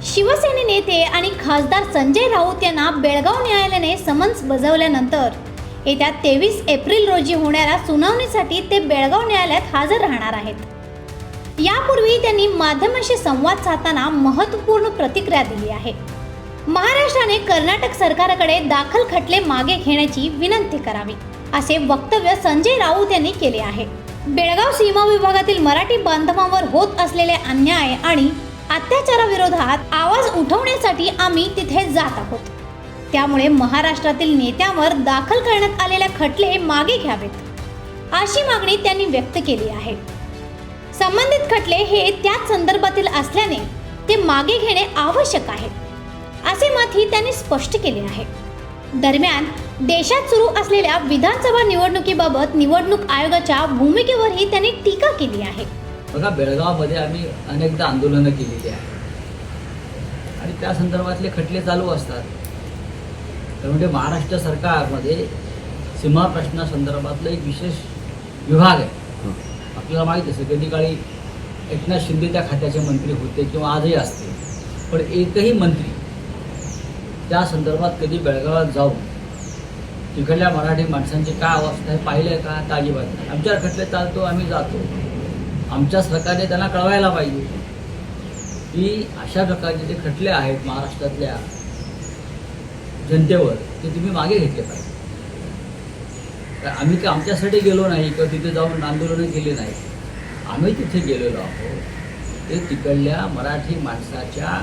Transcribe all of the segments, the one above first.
शिवसेने नेते आणि खासदार संजय राऊत यांना बेळगाव न्यायालयाने समन्स बजावल्यानंतर येत्या 23 एप्रिल रोजी होणाऱ्या सुनावणीसाठी ते बेळगाव न्यायालयात हजर राहणार आहेत। यापूर्वी त्यांनी माध्यमांशी संवाद साधताना महत्त्वपूर्ण प्रतिक्रिया दिली आहे। महाराष्ट्राने कर्नाटक सरकारकडे दाखल खटले मागे घेण्याची विनंती करावी असे वक्तव्य संजय राऊत यांनी केले आहे। बेळगाव सीमा विभागातील मराठी बांधवांवर होत असलेले अन्याय आणि अत्याचाराविरोधात आवाज उठवण्यासाठी आम्ही तिथे जात आहोत। त्यामुळे महाराष्ट्रातील नेत्यांवर दाखल करण्यात आलेले खटले मागे घ्यावेत अशी मागणी त्यांनी व्यक्त केली आहे। संबंधित खटले हे त्याच संदर्भातील असल्याने ते मागे घेणे आवश्यक आहे असे मतही त्यांनी स्पष्ट केले आहे। दरम्यान देशात सुरू असलेल्या विधानसभा निवडणुकीबाबत निवडणूक आयोगाच्या भूमिकेवरही त्यांनी टीका केली आहे। बघा, बेळगावमध्ये आम्ही अनेकदा आंदोलनं केलेली आहेत आणि त्या संदर्भातले खटले चालू असतात। त्यामुळे महाराष्ट्र सरकारमध्ये सीमा प्रश्नासंदर्भातलं एक विशेष विभाग आहे। आपल्याला माहीत असेल कधी काळी एकनाथ शिंदे त्या खात्याचे मंत्री होते किंवा आजही असते, पण एकही मंत्री त्या संदर्भात कधी बेळगावात जाऊन तिकडल्या मराठी माणसांची काय अवस्था आहे पाहिलं का? अजिबात नाही। आमच्या खटले चालतो, आम्ही जातो। आमच्या सरकारने त्यांना कळवायला पाहिजे की अशा प्रकारचे जे खटले आहेत महाराष्ट्रातल्या जनतेवर ते तुम्ही मागे घेतले पाहिजे। आम्ही काय आमच्यासाठी गेलो नाही किंवा तिथे जाऊन आंदोलनं केली नाही, आम्ही तिथे गेलेलो आहोत ते तिकडल्या मराठी माणसाच्या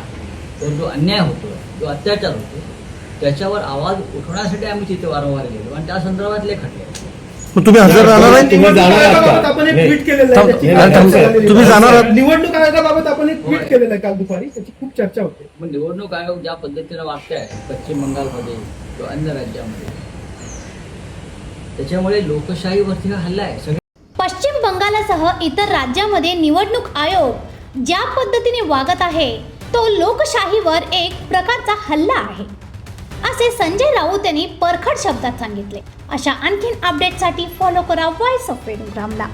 जो अन्याय होतो, जो अत्याचार होतो त्याच्यावर आवाज उठवण्यासाठी आम्ही तिथे वारंवार गेलो आणि त्या संदर्भातले खटले। तुम्ही हजर राहणार आहे? तुम्ही जाणार आहात? आपण एक ट्विट केलेलं आहे, तुम्ही जाणार आहात? निवडणूक आयोगाबाबत आपण एक ट्विट केलेलं आहे काल दुपारी, त्याची खूप चर्चा होते। मग निवडणूक आयोग ज्या पद्धतीने वागते आहे पश्चिम बंगालमध्ये किंवा अन्य राज्यामध्ये, त्याच्यामुळे लोकशाहीवरती हल्ला आहे। सगळे पश्चिम बंगालसह इतर राज्यांमध्ये निवडणूक आयोग ज्या पद्धतीने वागत आहे तो लोकशाहीवर एक प्रकारचा हल्ला आहे असे संजय राऊत यांनी परखड शब्दात सांगितले। अशा आणखीन अपडेटसाठी फॉलो करा व्हॉइस ऑफ बेळगावला।